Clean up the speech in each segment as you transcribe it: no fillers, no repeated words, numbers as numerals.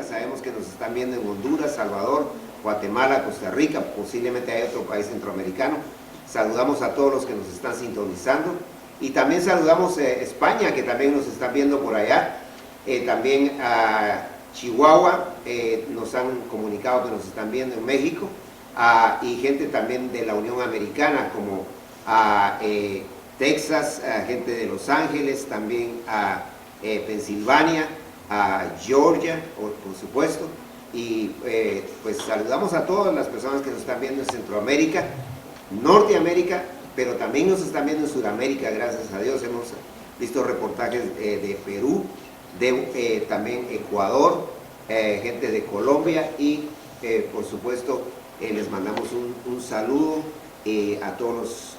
Centroamérica, sabemos que nos están viendo en Honduras, Salvador, Guatemala, Costa Rica, posiblemente hay otro país centroamericano. Saludamos a todos los que nos están sintonizando y también saludamos a España, que también nos están viendo por allá, también a Chihuahua, nos han comunicado que nos están viendo en México, y gente también de la Unión Americana, como a Texas, a gente de Los Ángeles, también a Pensilvania, a Georgia, por supuesto, y pues saludamos a todas las personas que nos están viendo en Centroamérica, Norteamérica, pero también nos están viendo en Sudamérica, gracias a Dios. Hemos visto reportajes de Perú, de también Ecuador, gente de Colombia y por supuesto les mandamos un saludo a todos los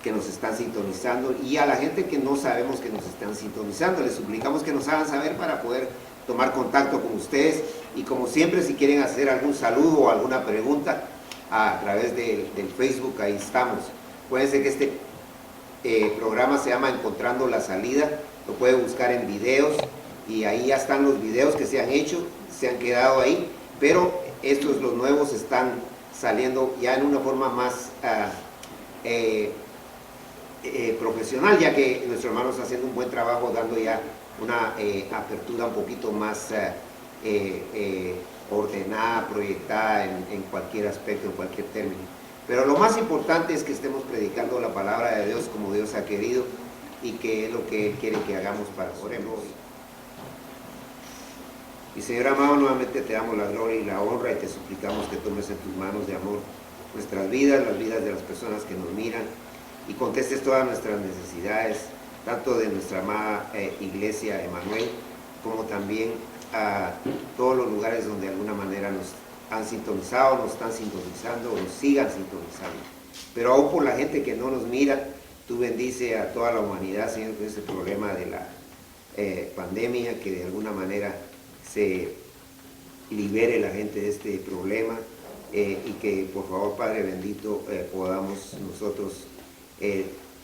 que nos están sintonizando y a la gente que no sabemos que nos están sintonizando. Les suplicamos que nos hagan saber para poder tomar contacto con ustedes y como siempre, si quieren hacer algún saludo o alguna pregunta a través del Facebook, ahí estamos. Acuérdense que este programa se llama Encontrando la Salida, lo puede buscar en videos y ahí ya están los videos que se han hecho, se han quedado ahí, pero estos, los nuevos, están saliendo ya en una forma más profesional, ya que nuestro hermano está haciendo un buen trabajo dando ya una apertura un poquito más ordenada, proyectada en cualquier aspecto, en cualquier término. Pero lo más importante es que estemos predicando la palabra de Dios como Dios ha querido y que es lo que Él quiere que hagamos para oremos. Y Señor amado, nuevamente te damos la gloria y la honra y te suplicamos que tomes en tus manos de amor nuestras vidas, las vidas de las personas que nos miran y contestes todas nuestras necesidades, tanto de nuestra amada iglesia Emanuel, como también a todos los lugares donde de alguna manera nos han sintonizado, nos están sintonizando o nos sigan sintonizando. Pero aún por la gente que no nos mira, tú bendice a toda la humanidad, Señor, con este problema de la pandemia, que de alguna manera se libere la gente de este problema y que por favor, Padre bendito, podamos nosotros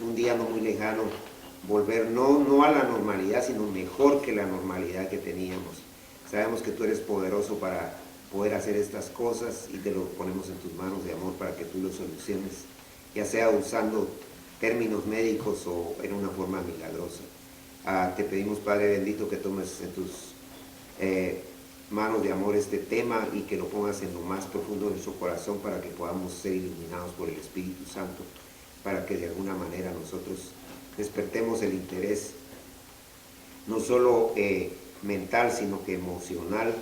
un día no muy lejano volver no a la normalidad, sino mejor que la normalidad que teníamos. Sabemos que tú eres poderoso para poder hacer estas cosas y te lo ponemos en tus manos de amor para que tú lo soluciones, ya sea usando términos médicos o en una forma milagrosa. Te pedimos, Padre bendito, que tomes en tus manos de amor este tema y que lo pongas en lo más profundo de nuestro corazón para que podamos ser iluminados por el Espíritu Santo, para que de alguna manera nosotros despertemos el interés no solo mental, sino que emocional,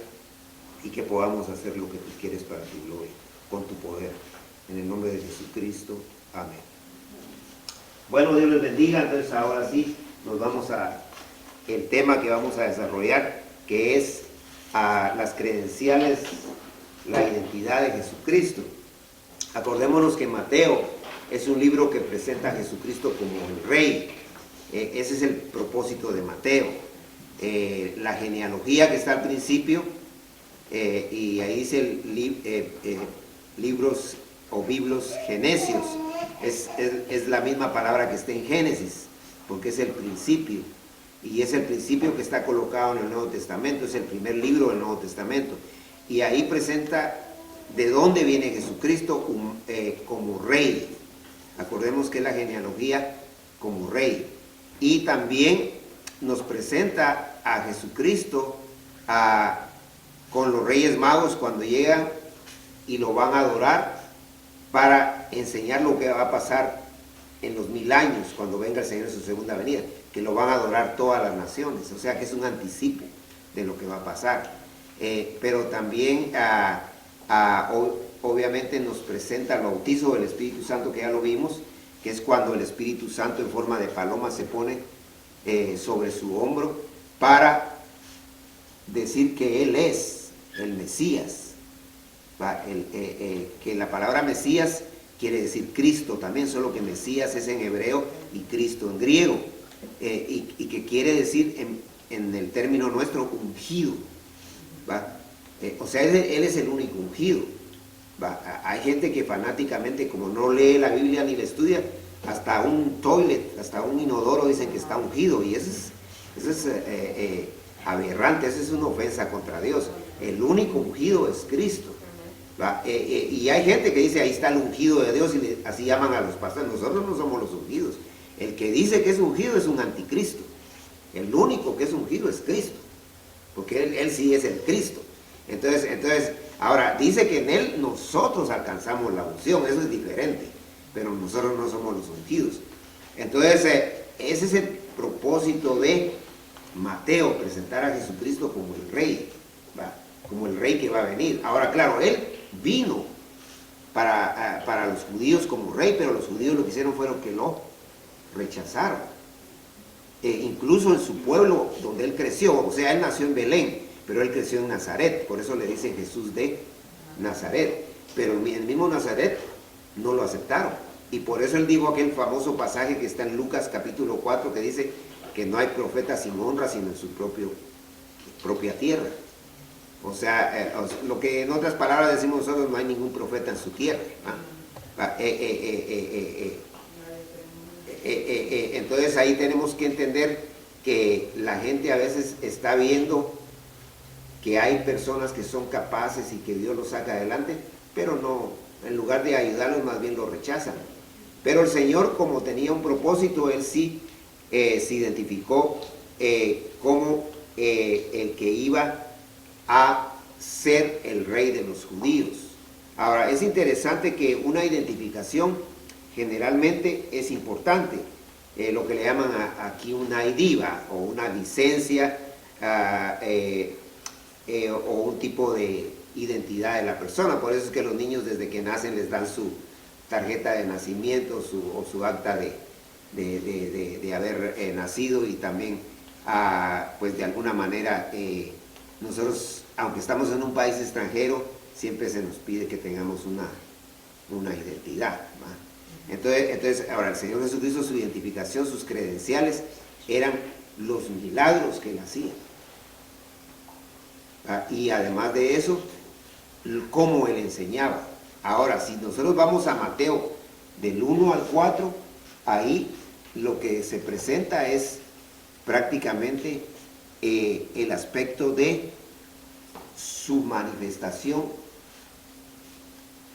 y que podamos hacer lo que tú quieres para tu gloria, con tu poder. En el nombre de Jesucristo. Amén. Bueno, Dios les bendiga. Entonces ahora sí nos vamos a el tema que vamos a desarrollar, que es las credenciales, la identidad de Jesucristo. Acordémonos que Mateo es un libro que presenta a Jesucristo como el Rey. Ese es el propósito de Mateo. La genealogía que está al principio, y ahí dice libros o biblos genesios, es la misma palabra que está en Génesis, porque es el principio, y es el principio que está colocado en el Nuevo Testamento, es el primer libro del Nuevo Testamento, y ahí presenta de dónde viene Jesucristo como Rey. Acordemos que es la genealogía como Rey, y también nos presenta a Jesucristo con los Reyes Magos cuando llegan y lo van a adorar para enseñar lo que va a pasar en los 1000 años cuando venga el Señor en su segunda venida, que lo van a adorar todas las naciones, o sea que es un anticipo de lo que va a pasar. Pero también obviamente nos presenta el bautizo del Espíritu Santo, que ya lo vimos, que es cuando el Espíritu Santo en forma de paloma se pone sobre su hombro para decir que Él es el Mesías. Que la palabra Mesías quiere decir Cristo también, solo que Mesías es en hebreo y Cristo en griego, y que quiere decir en el término nuestro ungido, ¿va? O sea, Él es el único ungido, ¿va? Hay gente que fanáticamente, como no lee la Biblia ni la estudia, hasta un toilet, hasta un inodoro dicen que está ungido, y eso es aberrante, esa es una ofensa contra Dios. El único ungido es Cristo. Y hay gente que dice, ahí está el ungido de Dios, y así llaman a los pastores. Nosotros no somos los ungidos. El que dice que es ungido es un anticristo. El único que es ungido es Cristo, porque él sí es el Cristo. Entonces, ahora, dice que en Él nosotros alcanzamos la unción, eso es diferente, pero nosotros no somos los ungidos. Entonces, ese es el propósito de Mateo, presentar a Jesucristo como el Rey, como el Rey que va a venir. Ahora, claro, Él vino para los judíos como Rey, pero los judíos lo que hicieron fueron que lo rechazaron. Incluso en su pueblo donde Él creció, o sea, Él nació en Belén, pero Él creció en Nazaret, por eso le dicen Jesús de Nazaret. Pero el mismo Nazaret no lo aceptaron. Y por eso Él dijo aquel famoso pasaje que está en Lucas capítulo 4, que dice que no hay profeta sin honra, sino en su propia tierra. O sea, lo que en otras palabras decimos nosotros, no hay ningún profeta en su tierra. Entonces ahí tenemos que entender que la gente a veces está viendo que hay personas que son capaces y que Dios los saca adelante, pero no, en lugar de ayudarlos más bien los rechazan. Pero el Señor, como tenía un propósito, Él sí se identificó como el que iba a ser el Rey de los judíos. Ahora, es interesante que una identificación generalmente es importante, lo que le llaman aquí una ID o una licencia o un tipo de identidad de la persona. Por eso es que los niños desde que nacen les dan su tarjeta de nacimiento o su acta de haber nacido, y también pues de alguna manera nosotros, aunque estamos en un país extranjero, siempre se nos pide que tengamos una identidad, ¿va? Entonces, ahora el Señor Jesucristo, su identificación, sus credenciales eran los milagros que Él hacía. Y además de eso, cómo Él enseñaba. Ahora, si nosotros vamos a Mateo del 1 al 4, ahí lo que se presenta es prácticamente el aspecto de su manifestación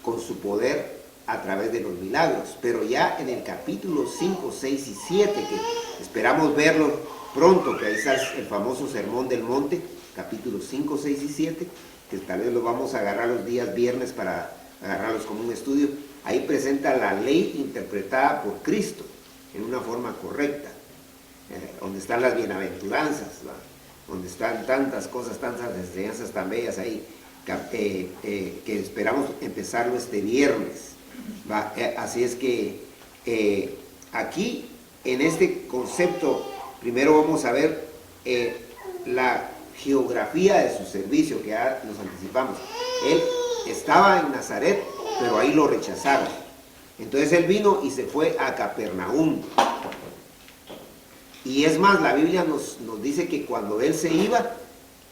con su poder a través de los milagros. Pero ya en el capítulo 5, 6 y 7, que esperamos verlo pronto, que ahí está el famoso Sermón del Monte, capítulos 5, 6 y 7, que tal vez lo vamos a agarrar los días viernes para agarrarlos como un estudio. Ahí presenta la ley interpretada por Cristo en una forma correcta, donde están las bienaventuranzas, ¿va? Donde están tantas cosas, tantas enseñanzas tan bellas ahí, que esperamos empezarlo este viernes, ¿va? Así es que aquí en este concepto primero vamos a ver la geografía de su servicio, que ya nos anticipamos. Él estaba en Nazaret, pero ahí lo rechazaron. Entonces Él vino y se fue a Capernaum. Y es más, la Biblia nos dice que cuando Él se iba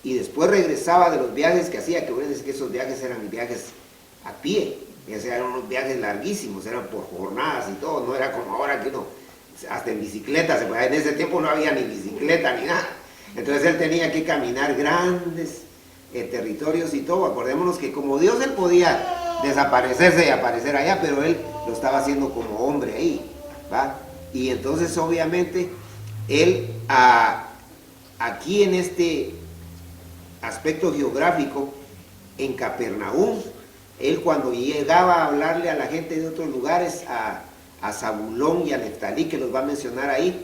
y después regresaba de los viajes que hacía, que voy a decir que esos viajes eran viajes a pie, eran unos viajes larguísimos, eran por jornadas y todo, no era como ahora que uno, hasta en bicicleta, en ese tiempo no había ni bicicleta ni nada. Entonces Él tenía que caminar grandes territorios y todo. Acordémonos que como Dios, Él podía desaparecerse y aparecer allá, pero Él lo estaba haciendo como hombre ahí, ¿va? Y entonces obviamente Él aquí en este aspecto geográfico, en Capernaum, Él cuando llegaba a hablarle a la gente de otros lugares, a Zabulón y a Neftalí, que los va a mencionar ahí,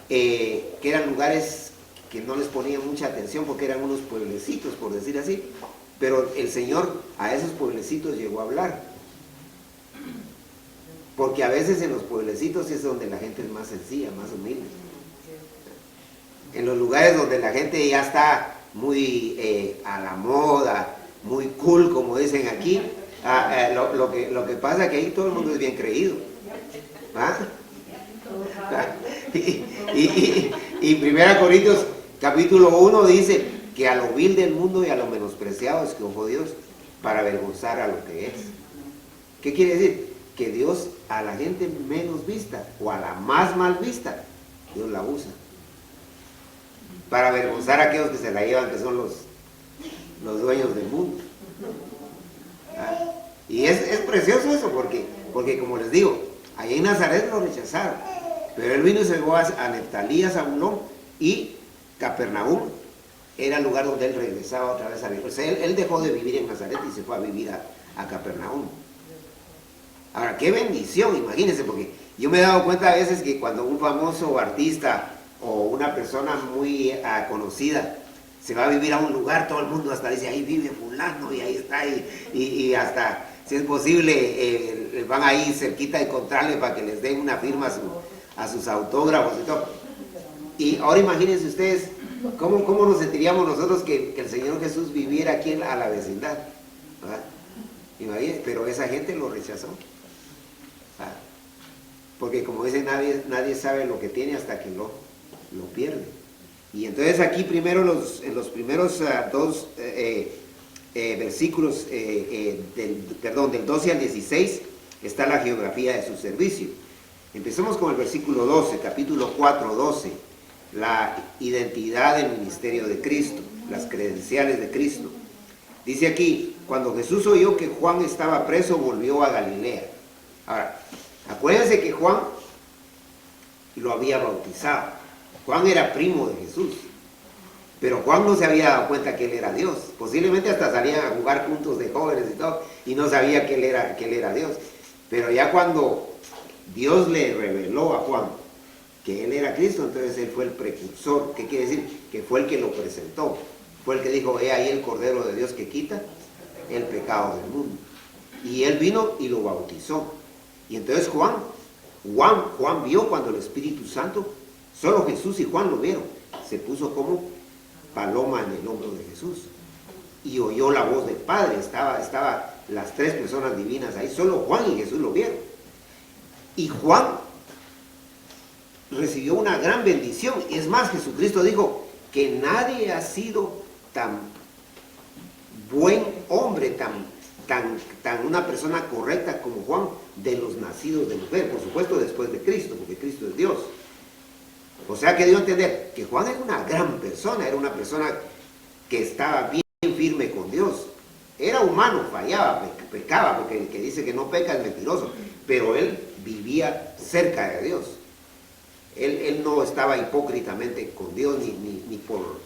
que eran lugares que no les ponía mucha atención porque eran unos pueblecitos, por decir así, pero el Señor a esos pueblecitos llegó a hablar, porque a veces en los pueblecitos es donde la gente es más sencilla, más humilde. En los lugares donde la gente ya está muy a la moda, muy cool, como dicen aquí, lo que pasa es que ahí todo el mundo es bien creído, ¿ah? Y 1 Corintios capítulo 1 dice que a lo vil del mundo y a lo menospreciado escogió Dios para avergonzar a lo que es. ¿Qué quiere decir? Que Dios a la gente menos vista o a la más mal vista, Dios la usa. para avergonzar a aquellos que se la llevan, que son los dueños del mundo. ¿Ah? Y es precioso eso, porque como les digo, allá en Nazaret lo rechazaron, pero él vino y se llegó a Neftalí, a Zabulón, y Capernaum era el lugar donde él regresaba otra vez a vivir. O sea, él dejó de vivir en Nazaret y se fue a vivir a Capernaum. Ahora, qué bendición, imagínense, porque yo me he dado cuenta a veces que cuando un famoso artista o una persona muy conocida se va a vivir a un lugar, todo el mundo hasta dice, ahí vive fulano y ahí está, y hasta, si es posible, van ahí cerquita a encontrarle para que les den una firma a sus autógrafos y todo. Y ahora imagínense ustedes, ¿cómo nos sentiríamos nosotros que el Señor Jesús viviera aquí a la vecindad? ¿Verdad? Imagínense, pero esa gente lo rechazó. ¿Verdad? Porque como dice, nadie sabe lo que tiene hasta que lo pierde. Y entonces aquí primero en los primeros dos versículos del 12 al 16 está la geografía de su servicio. Empecemos con el versículo 12, capítulo 4, 12, la identidad del ministerio de Cristo, las credenciales de Cristo. Dice aquí, cuando Jesús oyó que Juan estaba preso, volvió a Galilea. Ahora, acuérdense que Juan lo había bautizado. Juan era primo de Jesús, pero Juan no se había dado cuenta que él era Dios. Posiblemente hasta salían a jugar juntos de jóvenes y todo, y no sabía que él era Dios. Pero ya cuando Dios le reveló a Juan que él era Cristo, entonces él fue el precursor. ¿Qué quiere decir? Que fue el que lo presentó. Fue el que dijo, he ahí el Cordero de Dios que quita el pecado del mundo. Y él vino y lo bautizó. Y entonces Juan vio cuando el Espíritu Santo, solo Jesús y Juan lo vieron, se puso como paloma en el hombro de Jesús. Y oyó la voz del Padre, estaba las tres personas divinas ahí, solo Juan y Jesús lo vieron. Y Juan recibió una gran bendición. Es más, Jesucristo dijo que nadie ha sido tan buen hombre, tan una persona correcta como Juan, de los nacidos de mujer, por supuesto después de Cristo, porque Cristo es Dios. O sea que dio a entender que Juan era una gran persona, era una persona que estaba bien firme con Dios. Era humano, fallaba, pecaba, porque el que dice que no peca es mentiroso, pero él vivía cerca de Dios. Él no estaba hipócritamente con Dios ni por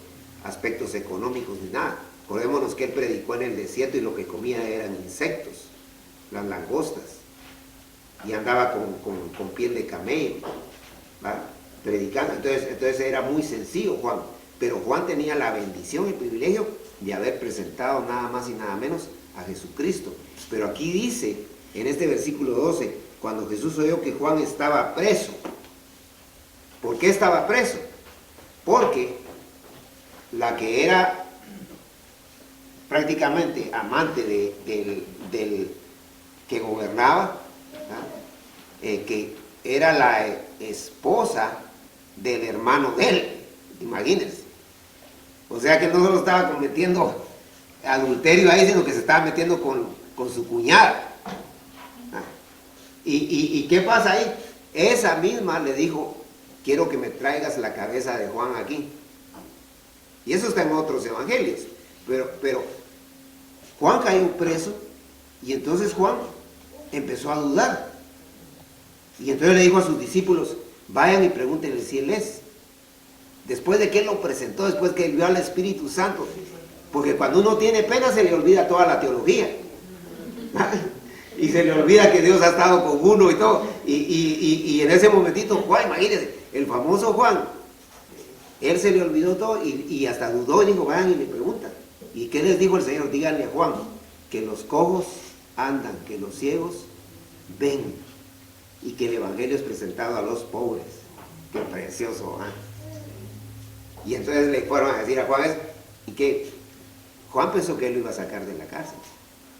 aspectos económicos ni nada. Acordémonos que él predicó en el desierto y lo que comía eran insectos, las langostas, y andaba con piel de camello, ¿verdad? Predicando. Entonces era muy sencillo Juan, pero Juan tenía la bendición y el privilegio de haber presentado nada más y nada menos a Jesucristo. Pero aquí dice, en este versículo 12, cuando Jesús oyó que Juan estaba preso. ¿Por qué estaba preso? Porque la que era prácticamente amante del que gobernaba, que era la esposa del hermano de él, imagínense. O sea que no solo estaba cometiendo adulterio ahí, sino que se estaba metiendo con su cuñada. ¿Y qué pasa ahí? Esa misma le dijo, quiero que me traigas la cabeza de Juan aquí. Y eso está en otros evangelios. Pero Juan cayó preso y entonces Juan empezó a dudar. Y entonces le dijo a sus discípulos, vayan y pregúntenle si él es. Después de que él lo presentó, después que él vio al Espíritu Santo. Porque cuando uno tiene pena se le olvida toda la teología. Y se le olvida que Dios ha estado con uno y todo. Y en ese momentito, Juan, imagínense, el famoso Juan, él se le olvidó todo y hasta dudó y dijo, vayan y le preguntan. ¿Y qué les dijo el Señor? Díganle a Juan, que los cojos andan, que los ciegos ven, y que el Evangelio es presentado a los pobres. Qué precioso, ¿eh? Y entonces le fueron a decir a Juan eso, y que Juan pensó que él lo iba a sacar de la cárcel,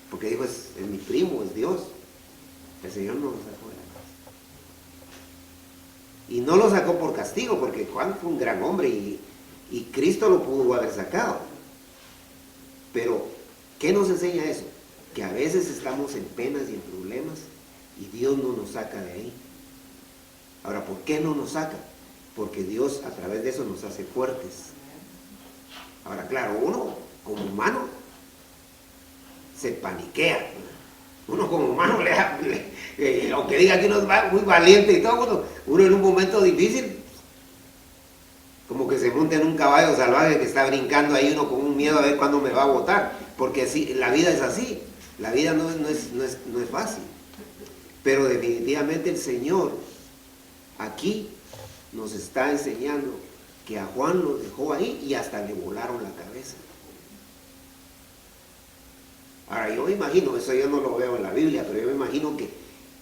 porque dijo, es mi primo, es Dios. El Señor no lo sacó de la cárcel. Y no lo sacó por castigo, porque Juan fue un gran hombre y Cristo lo pudo haber sacado. Pero, ¿qué nos enseña eso? Que a veces estamos en penas y en problemas y Dios no nos saca de ahí. Ahora, ¿por qué no nos saca? Porque Dios a través de eso nos hace fuertes, Ahora, claro, uno como humano se paniquea. Uno como humano, aunque diga que uno es muy valiente y todo, uno en un momento difícil, como que se monta en un caballo salvaje que está brincando ahí uno con un miedo a ver cuándo me va a botar. Porque sí, la vida es así. La vida no es fácil. Pero definitivamente el Señor aquí nos está enseñando que a Juan lo dejó ahí y hasta le volaron la cabeza. Ahora yo me imagino, eso yo no lo veo en la Biblia, pero yo me imagino que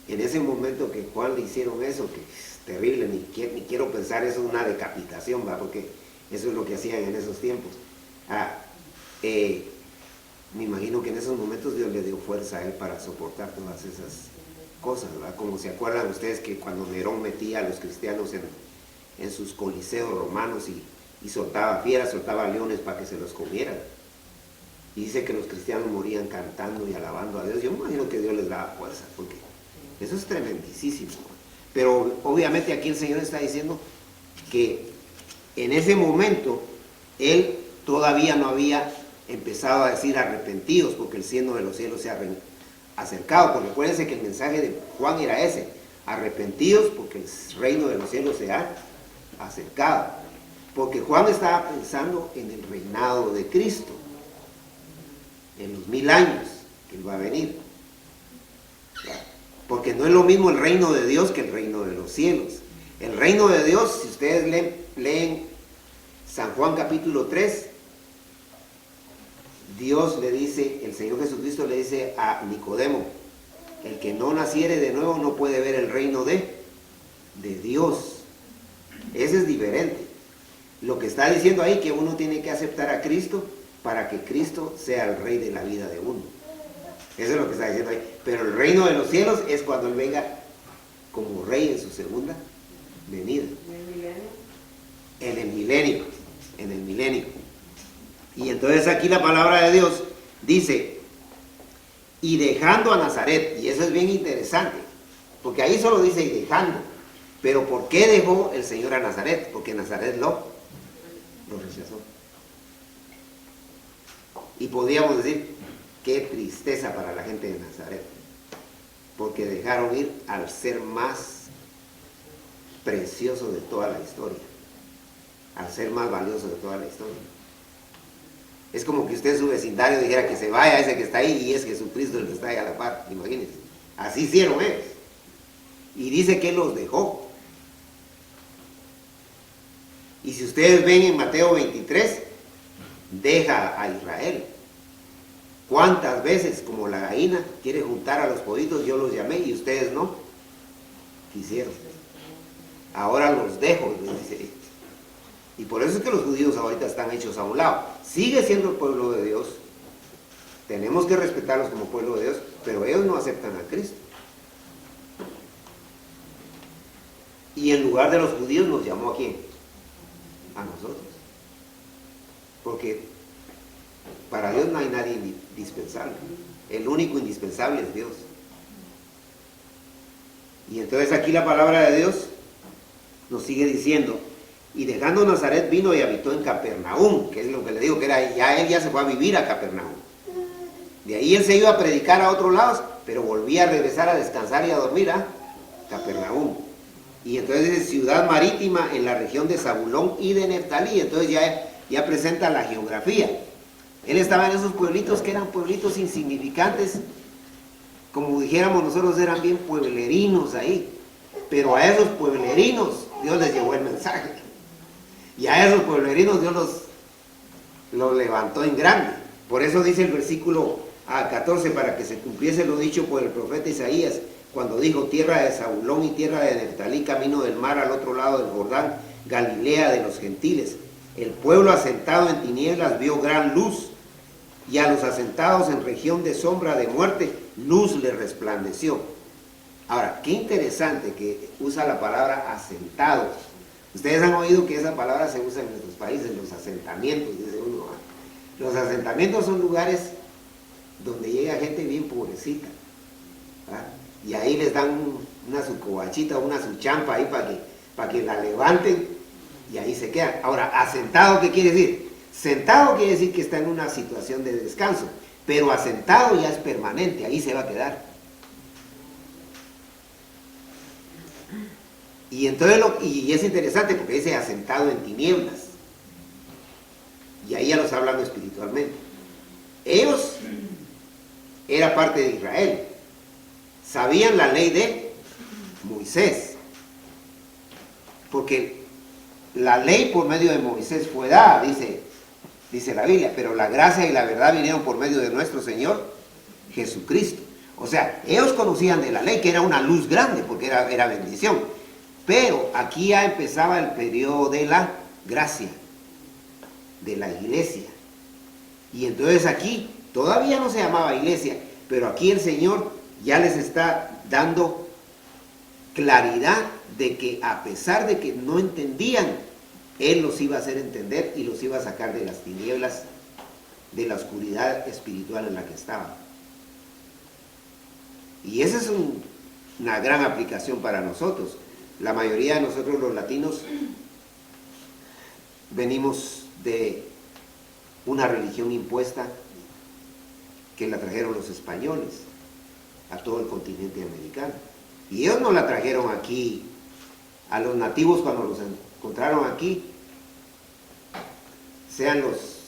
en ese momento que Juan le hicieron eso, que es terrible, ni quiero pensar eso, una decapitación, ¿va? Porque eso es lo que hacían en esos tiempos. Me imagino que en esos momentos Dios le dio fuerza a él para soportar todas esas cosas, ¿verdad? Como se acuerdan ustedes que cuando Nerón metía a los cristianos en sus coliseos romanos y soltaba fieras, soltaba leones para que se los comieran. Y dice que los cristianos morían cantando y alabando a Dios. Yo me imagino que Dios les daba fuerza, porque eso es tremendísimo. Pero obviamente aquí el Señor está diciendo que en ese momento Él todavía no había empezado a decir arrepentidos, porque el cielo de los cielos se ha acercado. Porque acuérdense que el mensaje de Juan era ese: arrepentidos porque el reino de los cielos se ha acercado. Porque Juan estaba pensando en el reinado de Cristo, en los 1000 años que Él va a venir. Porque no es lo mismo el reino de Dios que el reino de los cielos. El reino de Dios, si ustedes leen San Juan capítulo 3, Dios le dice, el Señor Jesucristo le dice a Nicodemo: el que no naciere de nuevo no puede ver el reino de Dios. Ese es diferente. Lo que está diciendo ahí, que uno tiene que aceptar a Cristo para que Cristo sea el rey de la vida de uno. Eso es lo que está diciendo ahí. Pero el reino de los cielos es cuando Él venga como rey en su segunda venida. En el milenio. En el milenio. Y entonces aquí la palabra de Dios dice: y dejando a Nazaret. Y eso es bien interesante, porque ahí solo dice y dejando. Pero ¿por qué dejó el Señor a Nazaret? Porque Nazaret lo rechazó. Y podríamos decir, qué tristeza para la gente de Nazaret, porque dejaron ir al ser más precioso de toda la historia, al ser más valioso de toda la historia. Es como que usted en su vecindario dijera que se vaya ese que está ahí y es Jesucristo el que está ahí a la par, imagínense. Así hicieron ellos. Y dice que Él los dejó. Y si ustedes ven en Mateo 23, deja a Israel. ¿Cuántas veces, como la gallina quiere juntar a los pollitos, yo los llamé y ustedes no quisieron? Ahora los dejo, les dice. Y por eso es que los judíos ahorita están hechos a un lado. Sigue siendo el pueblo de Dios. Tenemos que respetarlos como pueblo de Dios, pero ellos no aceptan a Cristo. Y en lugar de los judíos nos llamó ¿a quién? A nosotros. Porque para Dios no hay nadie indispensable. El único indispensable es Dios. Y entonces aquí la palabra de Dios nos sigue diciendo: y dejando Nazaret vino y habitó en Capernaum, que es lo que le digo, que era ya él ya se fue a vivir a Capernaum. De ahí él se iba a predicar a otros lados, pero volvía a regresar a descansar y a dormir a Capernaum. Y entonces es ciudad marítima en la región de Zabulón y de Neftalí. Entonces ya presenta la geografía. Él estaba en esos pueblitos que eran pueblitos insignificantes, como dijéramos nosotros, eran bien pueblerinos ahí. Pero a esos pueblerinos Dios les llevó el mensaje. Y a esos pueblerinos Dios los levantó en grande. Por eso dice el versículo 14: para que se cumpliese lo dicho por el profeta Isaías, cuando dijo: tierra de Zabulón y tierra de Neftalí, camino del mar al otro lado del Jordán, Galilea de los gentiles. El pueblo asentado en tinieblas vio gran luz, y a los asentados en región de sombra de muerte, luz le resplandeció. Ahora, qué interesante que usa la palabra asentados. Ustedes han oído que esa palabra se usa en nuestros países, los asentamientos, dice uno. Los asentamientos son lugares donde llega gente bien pobrecita, ¿verdad? Y ahí les dan una su cobachita, una su champa ahí para que la levanten y ahí se quedan. Ahora, asentado, ¿qué quiere decir? Sentado quiere decir que está en una situación de descanso, pero asentado ya es permanente, ahí se va a quedar. Y entonces y es interesante porque dice asentado en tinieblas. Y ahí ya los está hablando espiritualmente. Ellos era parte de Israel. Sabían la ley de Moisés. Porque la ley por medio de Moisés fue dada, dice la Biblia, pero la gracia y la verdad vinieron por medio de nuestro Señor Jesucristo. O sea, ellos conocían de la ley, que era una luz grande, porque era bendición. Pero aquí ya empezaba el periodo de la gracia, de la iglesia. Y entonces aquí todavía no se llamaba iglesia, pero aquí el Señor ya les está dando claridad de que a pesar de que no entendían, Él los iba a hacer entender y los iba a sacar de las tinieblas, de la oscuridad espiritual en la que estaban. Y esa es una gran aplicación para nosotros. La mayoría de nosotros los latinos venimos de una religión impuesta que la trajeron los españoles a todo el continente americano. Y ellos no la trajeron aquí a los nativos cuando los encontraron aquí, sean los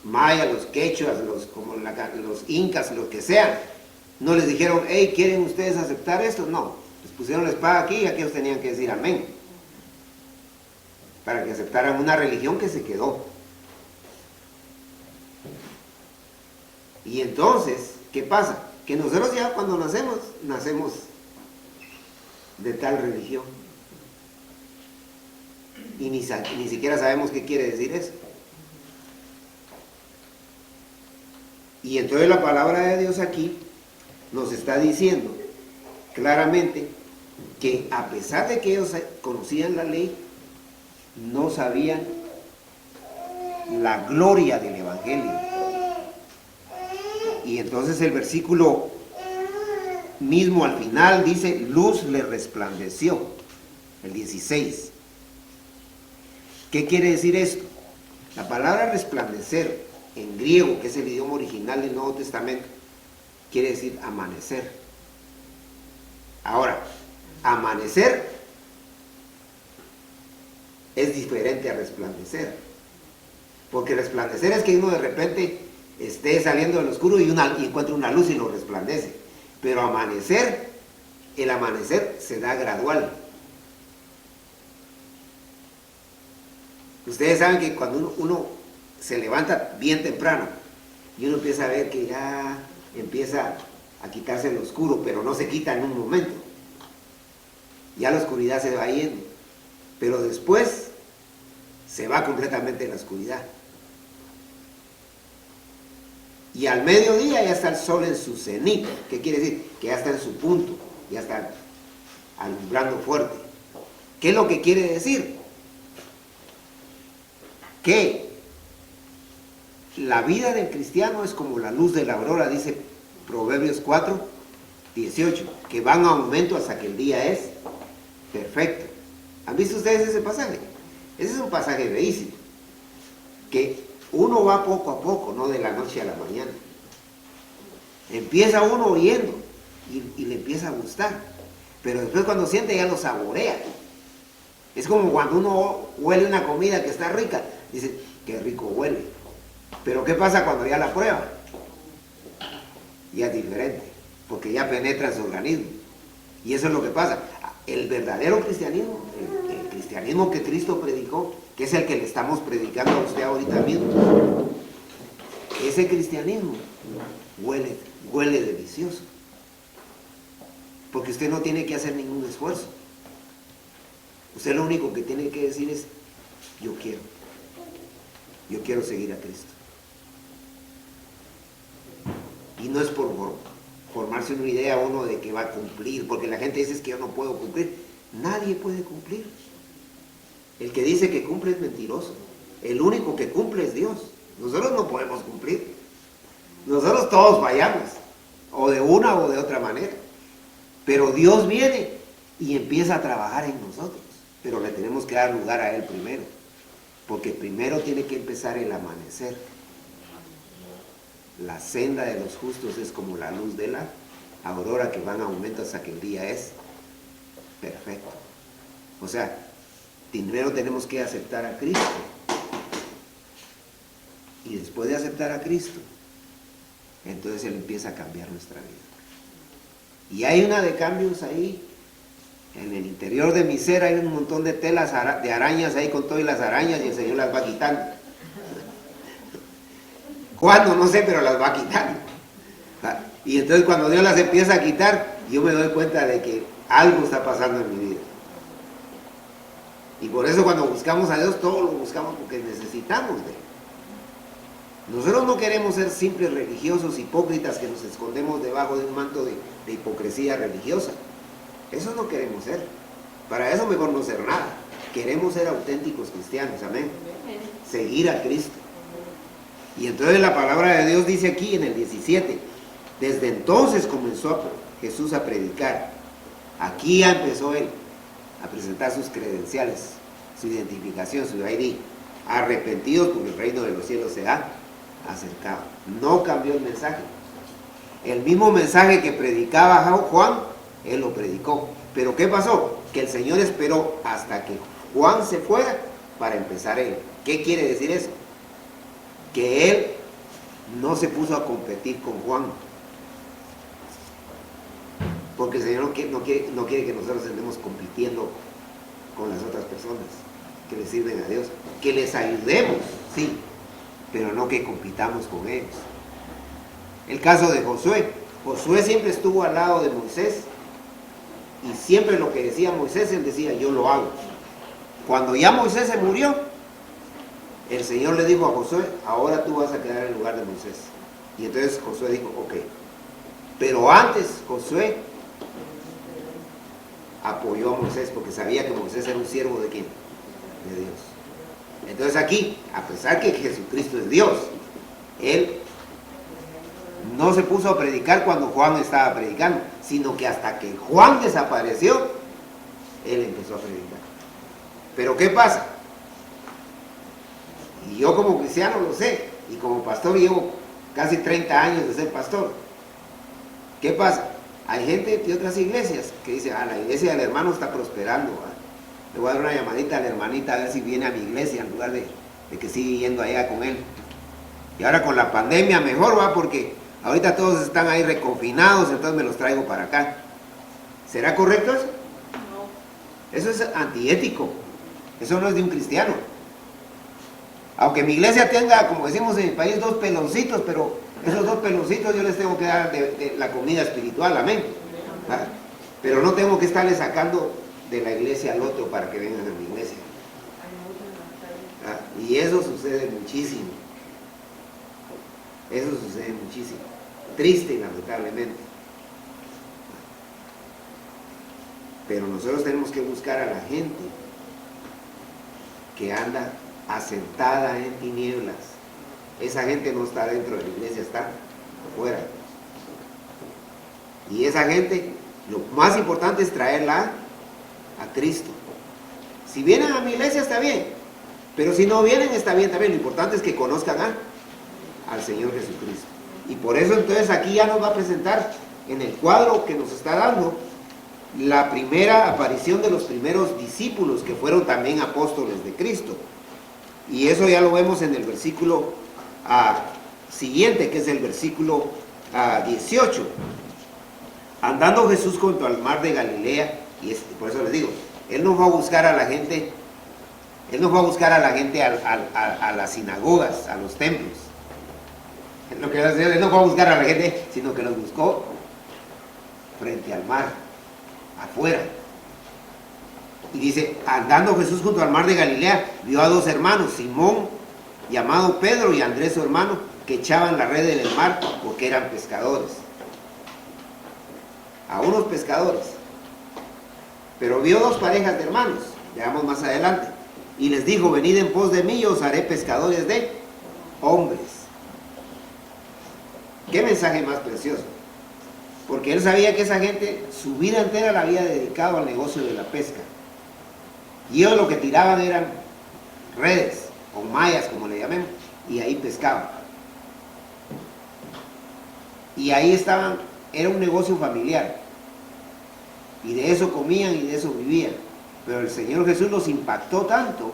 mayas, los quechuas, los incas, los que sean. No les dijeron, hey, ¿quieren ustedes aceptar esto? No, les pusieron la espada aquí y aquí ellos tenían que decir amén, para que aceptaran una religión que se quedó. Y entonces, ¿qué pasa? Que nosotros ya cuando nacemos de tal religión. Y ni siquiera sabemos qué quiere decir eso. Y entonces la palabra de Dios aquí nos está diciendo claramente que a pesar de que ellos conocían la ley, no sabían la gloria del Evangelio. Y entonces el versículo mismo al final dice, luz le resplandeció, el 16. ¿Qué quiere decir esto? La palabra resplandecer en griego, que es el idioma original del Nuevo Testamento, quiere decir amanecer. Ahora, amanecer es diferente a resplandecer, porque resplandecer es que uno de repente esté saliendo del oscuro y encuentra una luz y lo resplandece. Pero amanecer, el amanecer se da gradual. Ustedes saben que cuando uno se levanta bien temprano y uno empieza a ver que ya empieza a quitarse el oscuro, pero no se quita en un momento. Ya la oscuridad se va yendo, pero después se va completamente la oscuridad. Y al mediodía ya está el sol en su cenit. ¿Qué quiere decir? Que ya está en su punto, ya está alumbrando fuerte. ¿Qué es lo que quiere decir? Que la vida del cristiano es como la luz de la aurora, dice Proverbios 4, 18, que van en aumento hasta que el día es perfecto. ¿Han visto ustedes ese pasaje? Ese es un pasaje bellísimo, que uno va poco a poco, no de la noche a la mañana. Empieza uno oyendo y le empieza a gustar, pero después cuando siente ya lo saborea. Es como cuando uno huele una comida que está rica, dice, qué rico huele. Pero ¿qué pasa cuando ya la prueba? Ya es diferente, porque ya penetra en su organismo. Y eso es lo que pasa. El verdadero cristianismo, el cristianismo que Cristo predicó, que es el que le estamos predicando a usted ahorita mismo, ese cristianismo huele delicioso, porque usted no tiene que hacer ningún esfuerzo. Usted lo único que tiene que decir es, yo quiero seguir a Cristo. Y no es por formarse una idea uno de que va a cumplir, porque la gente dice es que yo no puedo cumplir. Nadie puede cumplir. El que dice que cumple es mentiroso. El único que cumple es Dios. Nosotros no podemos cumplir. Nosotros todos fallamos, o de una o de otra manera. Pero Dios viene y empieza a trabajar en nosotros. Pero le tenemos que dar lugar a Él primero. Porque primero tiene que empezar el amanecer. La senda de los justos es como la luz de la aurora que va en aumento hasta que el día es perfecto. O sea, primero tenemos que aceptar a Cristo. Y después de aceptar a Cristo, entonces Él empieza a cambiar nuestra vida. Y hay una de cambios ahí. En el interior de mi ser hay un montón de telas de arañas ahí con todas las arañas y el Señor las va quitando. ¿Cuándo? No sé, pero las va quitando. Y entonces cuando Dios las empieza a quitar, yo me doy cuenta de que algo está pasando en mi vida. Y por eso cuando buscamos a Dios, todo lo buscamos porque necesitamos de Él. Nosotros no queremos ser simples religiosos, hipócritas, que nos escondemos debajo de un manto de hipocresía religiosa. Eso no queremos ser. Para eso mejor no ser nada. Queremos ser auténticos cristianos, amén. Seguir a Cristo. Y entonces la palabra de Dios dice aquí en el 17, desde entonces comenzó Jesús a predicar. Aquí ya empezó Él a presentar sus credenciales, su identificación, su ID. Arrepentidos porque el reino de los cielos se ha acercado. No cambió el mensaje. El mismo mensaje que predicaba Juan, Él lo predicó. Pero ¿qué pasó? Que el Señor esperó hasta que Juan se fuera para empezar Él. ¿Qué quiere decir eso? Que Él no se puso a competir con Juan. Porque el Señor no quiere que nosotros estemos compitiendo con las otras personas que le sirven a Dios. Que les ayudemos, sí, pero no que compitamos con ellos. El caso de Josué. Josué siempre estuvo al lado de Moisés y siempre lo que decía Moisés, él decía, yo lo hago. Cuando ya Moisés se murió, el Señor le dijo a Josué, ahora tú vas a quedar en el lugar de Moisés. Y entonces Josué dijo, ok. Pero antes Josué apoyó a Moisés porque sabía que Moisés era un siervo de ¿quién? De Dios. Entonces aquí, a pesar que Jesucristo es Dios, Él no se puso a predicar cuando Juan estaba predicando, sino que hasta que Juan desapareció, Él empezó a predicar. Pero ¿qué pasa? Y yo como cristiano lo sé, y como pastor llevo casi 30 años de ser pastor. ¿Qué pasa? Hay gente de otras iglesias que dice, la iglesia del hermano está prosperando, ¿va? Le voy a dar una llamadita a la hermanita a ver si viene a mi iglesia en lugar de que siga yendo allá con él. Y ahora con la pandemia mejor, va, porque ahorita todos están ahí reconfinados, entonces me los traigo para acá. ¿Será correcto eso? No. Eso es antiético. Eso no es de un cristiano. Aunque mi iglesia tenga, como decimos en mi país, 2 peloncitos, pero esos 2 peloncitos yo les tengo que dar de la comida espiritual, amén. ¿Ah? Pero no tengo que estarle sacando de la iglesia al otro para que vengan a mi iglesia. ¿Ah? Y eso sucede muchísimo. Eso sucede muchísimo. Triste, lamentablemente. Pero nosotros tenemos que buscar a la gente que anda asentada en tinieblas. Esa gente no está dentro de la iglesia, está afuera. Y esa gente, lo más importante es traerla a Cristo. Si vienen a mi iglesia está bien, pero si no vienen está bien también. Lo importante es que conozcan al Señor Jesucristo. Y por eso entonces aquí ya nos va a presentar en el cuadro que nos está dando la primera aparición de los primeros discípulos que fueron también apóstoles de Cristo. Y eso ya lo vemos en el versículo siguiente, que es el versículo 18. Andando Jesús junto al mar de Galilea, y por eso les digo, Él no va a buscar a la gente, Él no va a buscar a la gente a las sinagogas, a los templos. Lo que Él no va a buscar a la gente, sino que los buscó frente al mar, afuera. Y dice, andando Jesús junto al mar de Galilea, vio a 2 hermanos, Simón, llamado Pedro, y Andrés su hermano, que echaban la red en el mar porque eran pescadores. A unos pescadores. Pero vio 2 parejas de hermanos, veamos más adelante, y les dijo, venid en pos de mí y os haré pescadores de hombres. ¿Qué mensaje más precioso? Porque él sabía que esa gente, su vida entera la había dedicado al negocio de la pesca. Y ellos lo que tiraban eran redes, o mayas, como le llamemos, y ahí pescaban. Y ahí estaban, era un negocio familiar, y de eso comían y de eso vivían. Pero el Señor Jesús los impactó tanto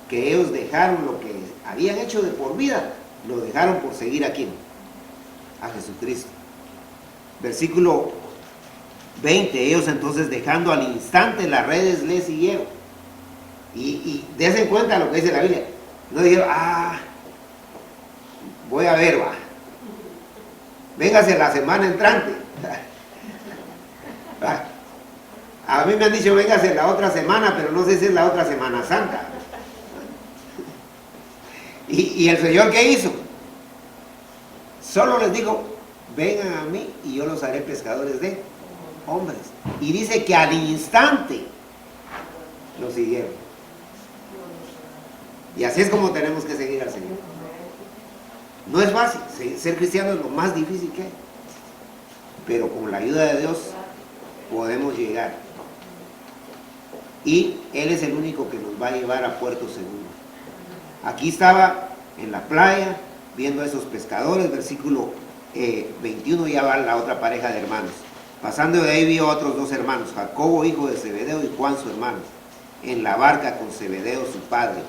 que ellos dejaron lo que habían hecho de por vida, lo dejaron por seguir a ¿quién? A Jesucristo. Versículo 20, ellos entonces dejando al instante las redes le siguieron. Y dense cuenta lo que dice la Biblia. No dijeron, voy a ver, va. Véngase la semana entrante. A mí me han dicho, véngase la otra semana, pero no sé si es la otra Semana Santa. ¿Y el Señor qué hizo? Solo les digo, vengan a mí y yo los haré pescadores de hombres. Y dice que al instante lo siguieron. Y así es como tenemos que seguir al Señor. No es fácil, ser cristiano es lo más difícil que hay. Pero con la ayuda de Dios podemos llegar. Y Él es el único que nos va a llevar a puerto seguro. Aquí estaba en la playa viendo a esos pescadores, versículo 21, ya va la otra pareja de hermanos. Pasando de ahí vio a otros dos hermanos, Jacobo hijo de Zebedeo y Juan su hermano, en la barca con Zebedeo su padre,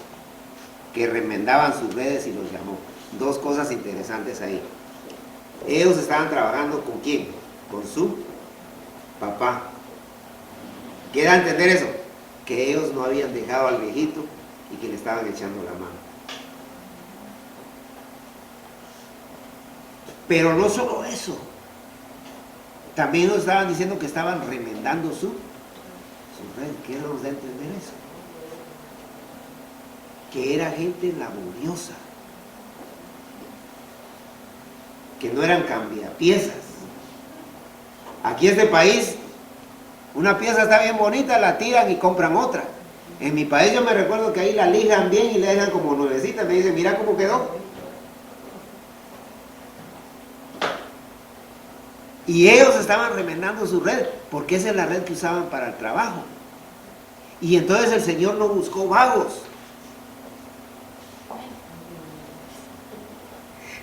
que remendaban sus redes y los llamó. Dos cosas interesantes ahí. Ellos estaban trabajando ¿con quién? Con su papá. ¿Qué da a entender eso? Que ellos no habían dejado al viejito y que le estaban echando la mano. Pero no solo eso, también nos estaban diciendo que estaban remendando su red. ¿Qué nos da a entender eso? Que era gente laboriosa, que no eran cambiapiezas. Aquí en este país, una pieza está bien bonita, la tiran y compran otra. En mi país yo me recuerdo que ahí la lijan bien y le dejan como nuevecita. Me dicen, mira cómo quedó. Y ellos estaban remendando su red, porque esa es la red que usaban para el trabajo. Y entonces el Señor no buscó vagos.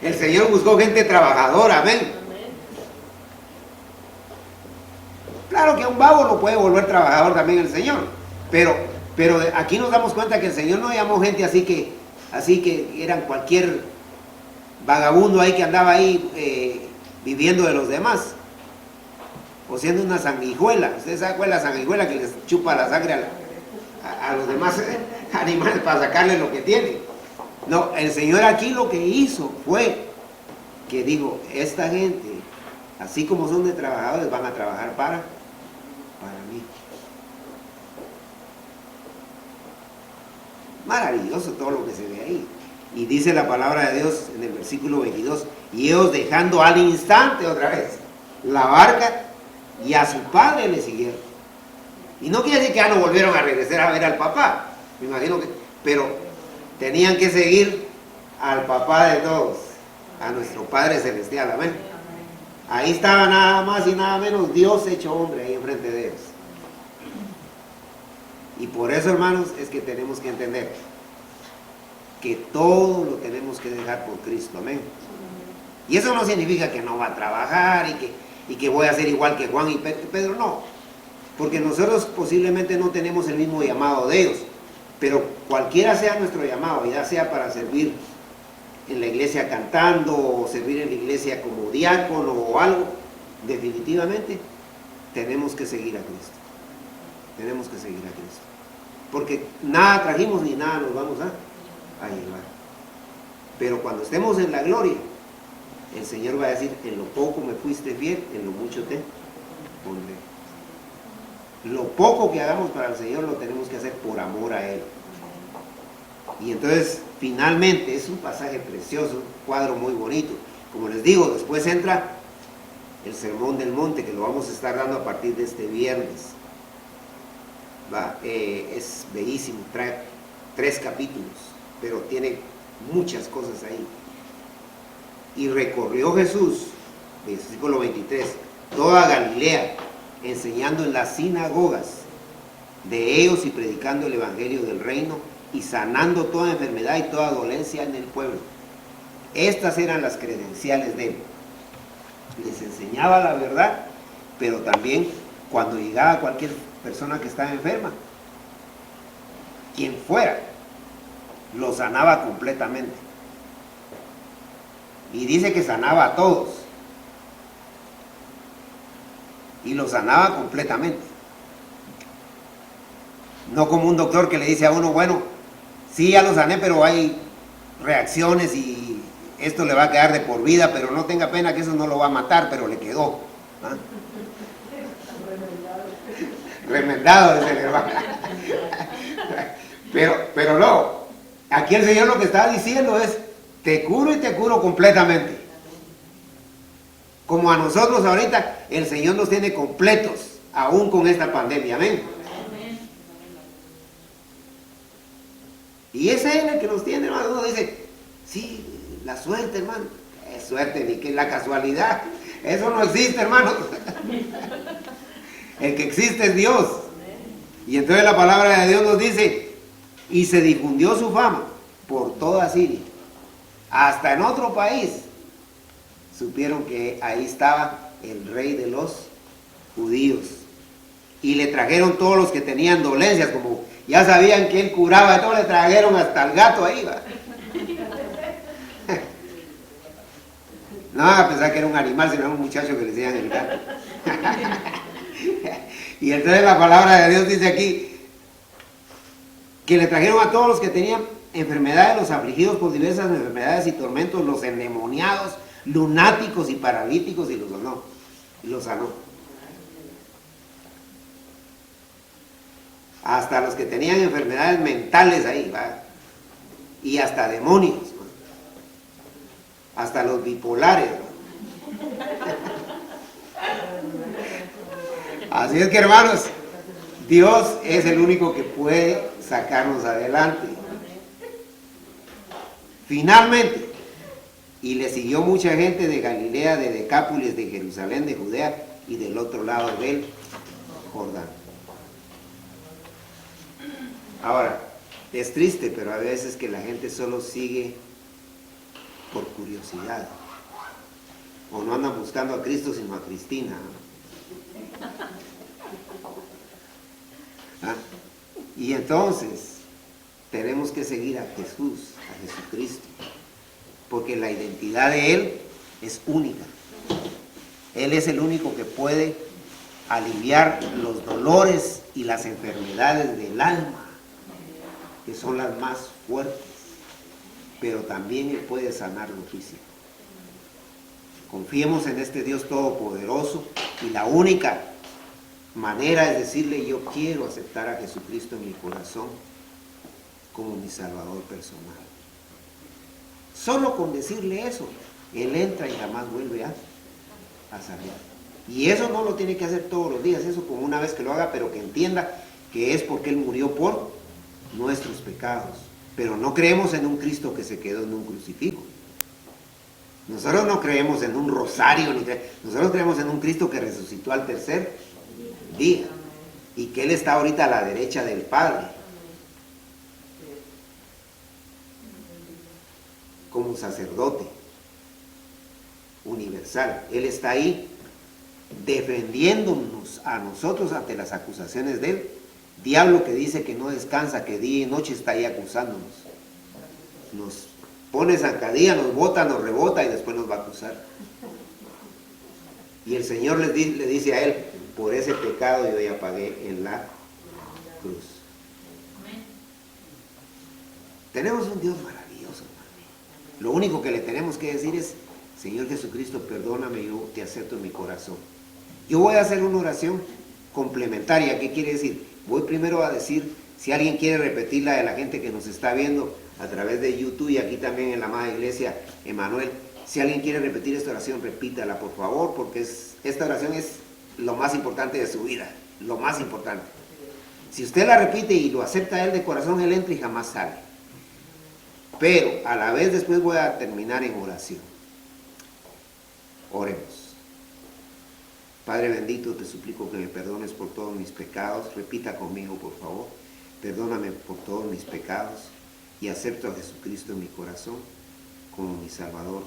El Señor buscó gente trabajadora, amén. Claro que a un vago lo puede volver trabajador también el Señor, pero aquí nos damos cuenta que el Señor no llamó gente así que eran cualquier vagabundo ahí que andaba ahí viviendo de los demás, o siendo una sanguijuela. Ustedes saben cuál es la sanguijuela, que les chupa la sangre a los demás animales para sacarle lo que tienen. No, el Señor aquí lo que hizo fue que dijo, esta gente, así como son de trabajadores, van a trabajar para mí. Maravilloso todo lo que se ve ahí. Y dice la palabra de Dios en el versículo 22, y ellos dejando al instante otra vez la barca y a su padre le siguieron. Y no quiere decir que ya no volvieron a regresar a ver al papá, me imagino que, pero tenían que seguir al papá de todos, a nuestro Padre Celestial, amén. Ahí estaba nada más y nada menos Dios hecho hombre ahí enfrente de ellos. Y por eso, hermanos, es que tenemos que entender que todo lo tenemos que dejar por Cristo, amén. Y eso no significa que no va a trabajar y que voy a ser igual que Juan y Pedro, no. Porque nosotros posiblemente no tenemos el mismo llamado de ellos, pero cualquiera sea nuestro llamado, ya sea para servir en la iglesia cantando o servir en la iglesia como diácono o algo, definitivamente tenemos que seguir a Cristo. Tenemos que seguir a Cristo. Porque nada trajimos ni nada nos vamos a llevar. Pero cuando estemos en la gloria, el Señor va a decir, en lo poco me fuiste fiel, en lo mucho te pondré. Lo poco que hagamos para el Señor lo tenemos que hacer por amor a Él. Y entonces, finalmente, es un pasaje precioso, un cuadro muy bonito. Como les digo, después entra el Sermón del Monte, que lo vamos a estar dando a partir de este viernes. Es bellísimo, trae 3 capítulos, pero tiene muchas cosas ahí. Y recorrió Jesús, versículo 23, toda Galilea, enseñando en las sinagogas de ellos y predicando el evangelio del reino y sanando toda enfermedad y toda dolencia en el pueblo. Estas eran las credenciales de él. Les enseñaba la verdad, pero también cuando llegaba cualquier persona que estaba enferma, quien fuera, lo sanaba completamente. Y dice que sanaba a todos. Y lo sanaba completamente. No como un doctor que le dice a uno, bueno, sí, ya lo sané, pero hay reacciones y esto le va a quedar de por vida, pero no tenga pena que eso no lo va a matar, pero le quedó. ¿Ah? Remendado, dice el hermano. Pero no, aquí el Señor lo que está diciendo es, te curo y te curo completamente. Como a nosotros ahorita, el Señor nos tiene completos, aún con esta pandemia, amén. Y es Él el que nos tiene, hermano. Uno dice, sí, la suerte, hermano. Es suerte, ni que la casualidad. Eso no existe, hermano. El que existe es Dios. Y entonces la palabra de Dios nos dice, y se difundió su fama por toda Siria. Hasta en otro país supieron que ahí estaba el rey de los judíos. Y le trajeron todos los que tenían dolencias, como ya sabían que él curaba, todos le trajeron hasta el gato ahí, ¿va? No van a pensar que era un animal, sino un muchacho que le decían el gato. Y entonces la palabra de Dios dice aquí, que le trajeron a todos los que tenían enfermedades, los afligidos por diversas enfermedades y tormentos, los endemoniados, lunáticos y paralíticos, y los sanó. Y los sanó. Hasta los que tenían enfermedades mentales ahí, ¿va? Y hasta demonios, ¿va? Hasta los bipolares, ¿va? Así es que, hermanos, Dios es el único que puede sacarnos adelante. Finalmente, y le siguió mucha gente de Galilea, de Decápolis, de Jerusalén, de Judea y del otro lado del Jordán. Ahora, es triste, pero a veces que la gente solo sigue por curiosidad. O no andan buscando a Cristo, sino a Cristina. ¿Ah? Y entonces, tenemos que seguir a Jesús, a Jesucristo. Porque la identidad de Él es única. Él es el único que puede aliviar los dolores y las enfermedades del alma, que son las más fuertes, pero también Él puede sanar lo físico. Confiemos en este Dios todopoderoso y la única manera es decirle, yo quiero aceptar a Jesucristo en mi corazón como mi Salvador personal. Solo con decirle eso, Él entra y jamás vuelve a salir. Y eso no lo tiene que hacer todos los días, eso como una vez que lo haga, pero que entienda que es porque Él murió por nuestros pecados. Pero no creemos en un Cristo que se quedó en un crucifijo. Nosotros no creemos en un rosario, nosotros creemos en un Cristo que resucitó al tercer día y que Él está ahorita a la derecha del Padre como sacerdote universal. Él está ahí defendiéndonos a nosotros ante las acusaciones del diablo, que dice que no descansa, que día y noche está ahí acusándonos. Nos pone zancadilla, nos bota, nos rebota y después nos va a acusar. Y el Señor le dice a él, por ese pecado yo ya pagué en la cruz. Tenemos un Dios maravilloso, hermano. Lo único que le tenemos que decir es, Señor Jesucristo, perdóname, yo te acepto en mi corazón. Yo voy a hacer una oración complementaria. ¿Qué quiere decir? Voy primero a decir, si alguien quiere repetir la de la gente que nos está viendo a través de YouTube y aquí también en la amada iglesia Emanuel, si alguien quiere repetir esta oración, repítala por favor, porque esta oración es lo más importante de su vida, lo más importante. Si usted la repite y lo acepta él de corazón, él entra y jamás sale. Pero a la vez después voy a terminar en oración. Oremos. Padre bendito, te suplico que me perdones por todos mis pecados. Repita conmigo, por favor. Perdóname por todos mis pecados y acepto a Jesucristo en mi corazón como mi Salvador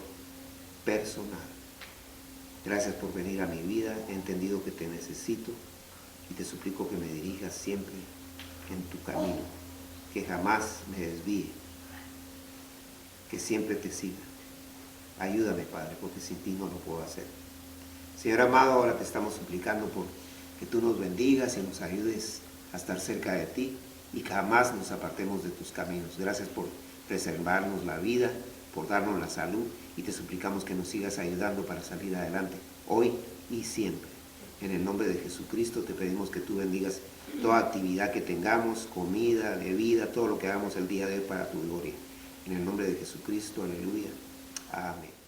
personal. Gracias por venir a mi vida, he entendido que te necesito y te suplico que me dirijas siempre en tu camino, que jamás me desvíe, que siempre te siga. Ayúdame, Padre, porque sin ti no lo puedo hacer. Señor amado, ahora te estamos suplicando por que tú nos bendigas y nos ayudes a estar cerca de ti y que jamás nos apartemos de tus caminos. Gracias por preservarnos la vida, por darnos la salud y te suplicamos que nos sigas ayudando para salir adelante, hoy y siempre. En el nombre de Jesucristo te pedimos que tú bendigas toda actividad que tengamos, comida, bebida, todo lo que hagamos el día de hoy para tu gloria. En el nombre de Jesucristo, aleluya. Amén.